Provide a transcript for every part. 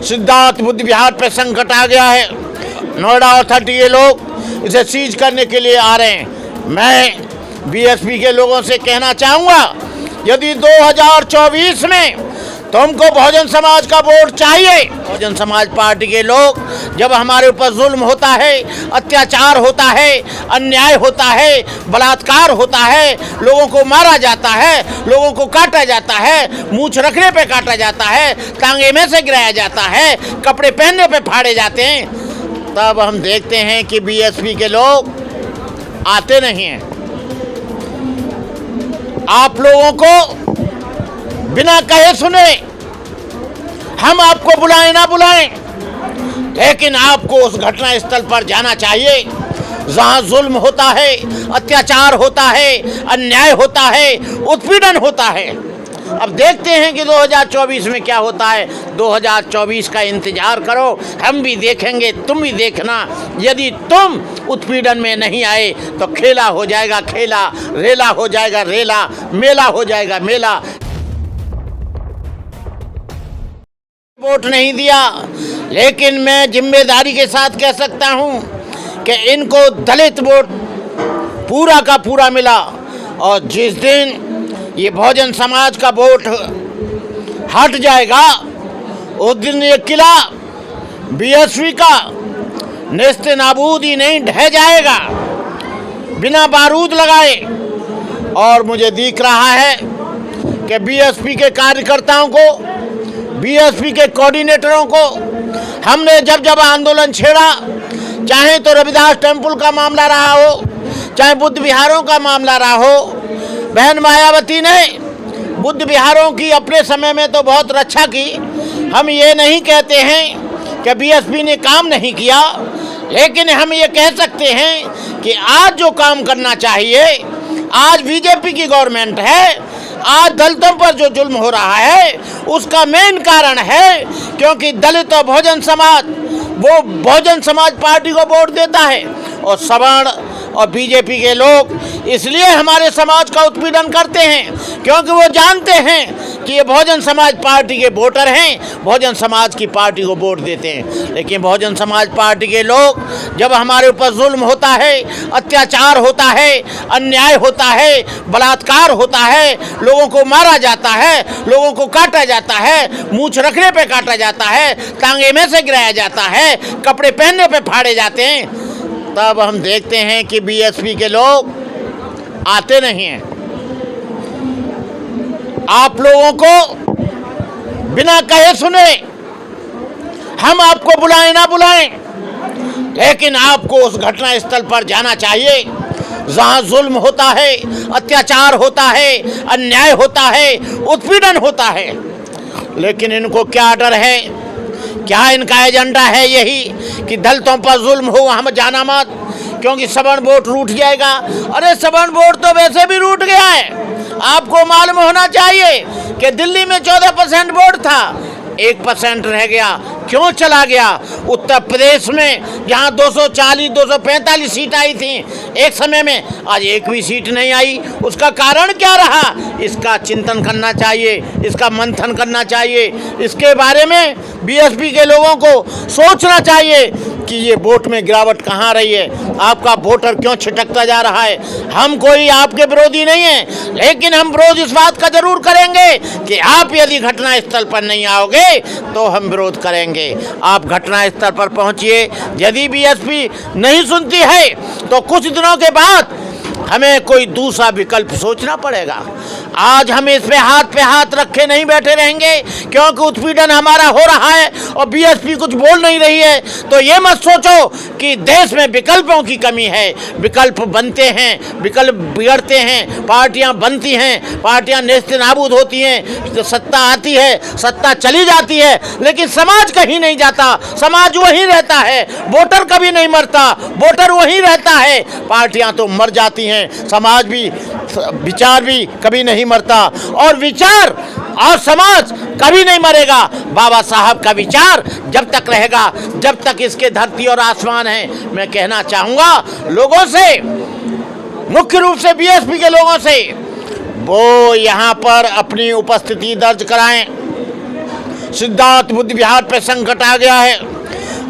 सिद्धार्थ बुद्ध विहार पे संकट आ गया है। नोएडा अथॉरिटी ये लोग इसे सीज करने के लिए आ रहे हैं। मैं बीएसपी के लोगों से कहना चाहूँगा, यदि 2024 में तुमको बहुजन समाज का वोट चाहिए, बहुजन समाज पार्टी के लोग जब हमारे ऊपर जुल्म होता है, अत्याचार होता है, अन्याय होता है, बलात्कार होता है, लोगों को मारा जाता है, लोगों को काटा जाता है, मूंछ रखने पे काटा जाता है, टांगे में से गिराया जाता है, कपड़े पहनने पे फाड़े जाते हैं, तब हम देखते हैं कि बीएसपी के लोग आते नहीं हैं। आप लोगों को बिना कहे सुने हम आपको बुलाएं ना बुलाएं, लेकिन आपको उस घटना स्थल पर जाना चाहिए जहां जुल्म होता है, अत्याचार होता है, अन्याय होता है, उत्पीड़न होता है। अब देखते हैं कि 2024 में क्या होता है। 2024 का इंतजार करो, हम भी देखेंगे, तुम भी देखना। यदि तुम उत्पीड़न में नहीं आए तो खेला हो जाएगा खेला, रेला हो जाएगा रेला, मेला हो जाएगा मेला। वोट नहीं दिया, लेकिन मैं जिम्मेदारी के साथ कह सकता हूं कि इनको दलित वोट पूरा का पूरा मिला। और जिस दिन ये बहुजन समाज का वोट हट जाएगा, उस दिन ये किला बीएसपी का नेस्ते नाबूद ही नहीं ढह जाएगा बिना बारूद लगाए। और मुझे दिख रहा है कि बीएसपी के कार्यकर्ताओं को, बीएसपी के कोऑर्डिनेटरों को हमने जब जब आंदोलन छेड़ा, चाहे तो रविदास टेम्पल का मामला रहा हो, चाहे बुद्ध विहारों का मामला रहा हो, बहन मायावती ने बुद्ध विहारों की अपने समय में तो बहुत रक्षा की। हम ये नहीं कहते हैं कि बीएसपी ने काम नहीं किया, लेकिन हम ये कह सकते हैं कि आज जो काम करना चाहिए, आज बीजेपी की गवर्नमेंट है, आज दलितों पर जो जुल्म हो रहा है उसका मेन कारण है क्योंकि दलित और बहुजन समाज, वो बहुजन समाज पार्टी को वोट देता है। और सवर्ण और बीजेपी के लोग इसलिए हमारे समाज का उत्पीड़न करते हैं क्योंकि वो जानते हैं कि ये बहुजन समाज पार्टी के वोटर हैं, बहुजन समाज की पार्टी को वोट देते हैं। लेकिन बहुजन समाज पार्टी के लोग जब हमारे ऊपर जुल्म होता है, अत्याचार होता है, अन्याय होता है, बलात्कार होता है, लोगों को मारा जाता है, लोगों को काटा जाता है, मूंछ रखने पे काटा जाता है, टांगे में से गिराया जाता है, कपड़े पहनने पे फाड़े जाते हैं, तब हम देखते हैं कि बीएसपी के लोग आते नहीं हैं। आप लोगों को बिना कहे सुने हम आपको बुलाएं ना बुलाएं, लेकिन आपको उस घटना स्थल पर जाना चाहिए जहां जुल्म होता है, अत्याचार होता है, अन्याय होता है, उत्पीड़न होता है। लेकिन इनको क्या डर है, क्या इनका एजेंडा है यही कि दलितों पर जुल्म हो, हम जाना मत क्योंकि सवर्ण वोट रूठ जाएगा। अरे सवर्ण वोट तो वैसे भी रूठ गया है। आपको मालूम होना चाहिए कि दिल्ली में 14% वोट था, 1% रह गया। क्यों चला गया? उत्तर प्रदेश में जहां 240 245 सीट आई थी एक समय में, आज एक भी सीट नहीं आई। उसका कारण क्या रहा? इसका चिंतन करना चाहिए, इसका मंथन करना चाहिए, इसके बारे में बीएसपी के लोगों को सोचना चाहिए कि ये वोट में गिरावट कहाँ रही है, आपका वोटर क्यों छिटकता जा रहा है। हम कोई आपके विरोधी नहीं है, लेकिन हम विरोध इस बात का जरूर करेंगे कि आप यदि घटना स्थल पर नहीं आओगे तो हम विरोध करेंगे। आप घटना स्थल पर पहुंचिए। यदि बीएसपी नहीं सुनती है तो कुछ दिनों के बाद हमें कोई दूसरा विकल्प सोचना पड़ेगा। आज हम इस पे हाथ रखे नहीं बैठे रहेंगे क्योंकि उत्पीड़न हमारा हो रहा है और बीएसपी कुछ बोल नहीं रही है। तो ये मत सोचो कि देश में विकल्पों की कमी है। विकल्प बनते हैं, विकल्प बिगड़ते हैं, पार्टियां बनती हैं, पार्टियां नेस्ते नाबूद होती हैं, सत्ता आती है, सत्ता चली जाती है, लेकिन समाज कहीं नहीं जाता, समाज वहीं रहता है। वोटर कभी नहीं मरता, वोटर वहीं रहता है। पार्टियां तो मर जाती हैं, समाज भी, विचार भी कभी नहीं मरता, और विचार और समाज कभी नहीं मरेगा। बाबा साहब का विचार जब तक रहेगा, जब तक इसके धरती और आसमान है। मैं कहना चाहूँगा लोगों से, मुख्य रूप से बीएसपी के लोगों से, वो यहाँ पर अपनी उपस्थिति दर्ज कराएं, सिद्धार्थ बुद्ध विहार पे संकट आ गया है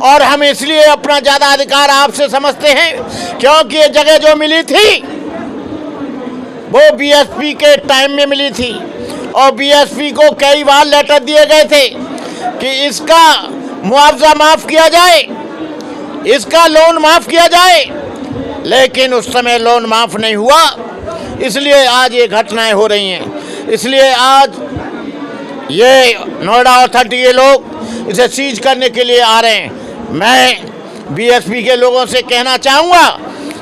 और हम इसलिए अपना ज़्यादा अधिकार आपसे समझते हैं क्योंकि ये जगह जो मिली थी वो बीएसपी के टाइम में मिली थी और बीएसपी को कई बार लेटर दिए गए थे कि इसका मुआवजा माफ़ किया जाए, इसका लोन माफ़ किया जाए, लेकिन उस समय लोन माफ़ नहीं हुआ। इसलिए आज ये घटनाएं हो रही हैं। इसलिए आज ये नोएडा अथॉरिटी के लोग इसे सीज करने के लिए आ रहे हैं। मैं बीएसपी के लोगों से कहना चाहूँगा,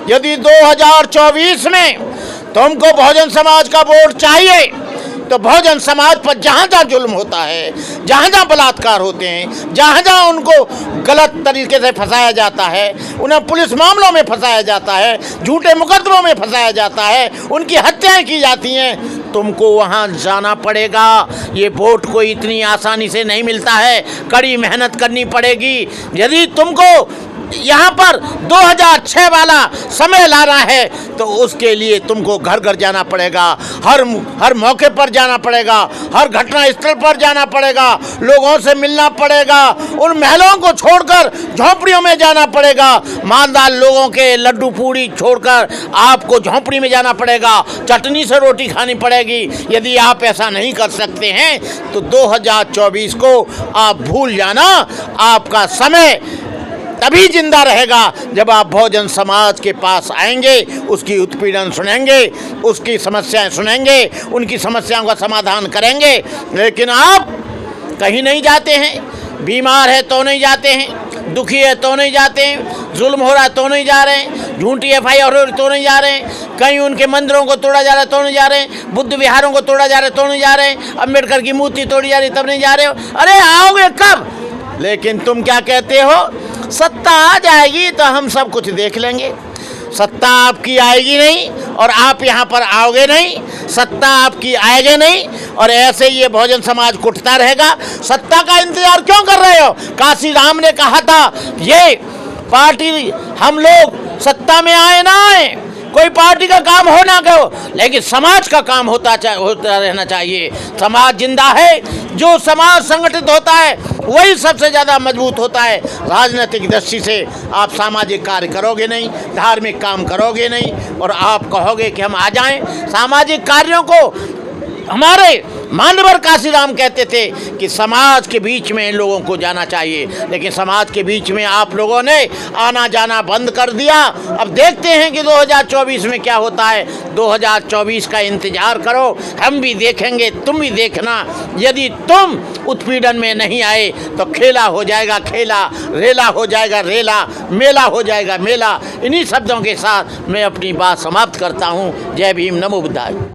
यदि 2024 में तुमको बहुजन समाज का वोट चाहिए तो बहुजन समाज पर जहाँ जहाँ जुल्म होता है, जहाँ जहाँ बलात्कार होते हैं, जहाँ जहाँ उनको गलत तरीके से फंसाया जाता है, उन्हें पुलिस मामलों में फंसाया जाता है, झूठे मुकदमों में फंसाया जाता है, उनकी हत्याएं की जाती हैं, तुमको वहाँ जाना पड़ेगा। ये वोट कोई इतनी आसानी से नहीं मिलता है, कड़ी मेहनत करनी पड़ेगी। यदि तुमको यहाँ पर 2006 वाला समय लाना है तो उसके लिए तुमको घर घर जाना पड़ेगा, हर मौके पर जाना पड़ेगा, हर घटना स्थल पर जाना पड़ेगा, लोगों से मिलना पड़ेगा, उन महलों को छोड़कर झोंपड़ियों में जाना पड़ेगा, मालदार लोगों के लड्डू पूड़ी छोड़कर आपको झोंपड़ी में जाना पड़ेगा, चटनी से रोटी खानी पड़ेगी। यदि आप ऐसा नहीं कर सकते हैं तो 2024 को आप भूल जाना। आपका समय तभी जिंदा रहेगा जब आप बहुजन समाज के पास आएंगे, उसकी उत्पीड़न सुनेंगे, उसकी समस्याएं सुनेंगे, उनकी समस्याओं का समाधान करेंगे। लेकिन आप कहीं नहीं जाते हैं, बीमार है तो नहीं जाते हैं, दुखी है तो नहीं जाते हैं, जुल्म हो रहा है तो नहीं जा रहे हैं, झूठी FIR हो रही तो नहीं जा रहे हैं, कहीं उनके मंदिरों को तोड़ा जा रहा है तो नहीं जा रहे हैं, बुद्ध विहारों को तोड़ा जा रहा है तो नहीं जा रहे हैं, अम्बेडकर की मूर्ति तोड़ी जा रही तब नहीं जा रहे हो। अरे आओगे कब? लेकिन तुम क्या कहते हो, सत्ता आ जाएगी तो हम सब कुछ देख लेंगे। सत्ता आपकी आएगी नहीं और आप यहाँ पर आओगे नहीं, सत्ता आपकी आएगी नहीं और ऐसे ही ये बहुजन समाज कुटता रहेगा। सत्ता का इंतजार क्यों कर रहे हो? काशी राम ने कहा था ये पार्टी हम लोग सत्ता में आए ना आए, कोई पार्टी का काम हो ना हो, लेकिन समाज का काम होता रहना चाहिए। समाज जिंदा है, जो समाज संगठित होता है वही सबसे ज़्यादा मजबूत होता है। राजनीतिक दृष्टि से आप सामाजिक कार्य करोगे नहीं, धार्मिक काम करोगे नहीं और आप कहोगे कि हम आ जाएं। सामाजिक कार्यों को हमारे मानवर काशीराम कहते थे कि समाज के बीच में इन लोगों को जाना चाहिए, लेकिन समाज के बीच में आप लोगों ने आना जाना बंद कर दिया। अब देखते हैं कि 2024 में क्या होता है। 2024 का इंतजार करो, हम भी देखेंगे, तुम भी देखना। यदि तुम उत्पीड़न में नहीं आए तो खेला हो जाएगा खेला, रेला हो जाएगा रेला, मेला हो जाएगा मेला। इन्हीं शब्दों के साथ मैं अपनी बात समाप्त करता हूँ। जय भीम, नमो बुद्धाय।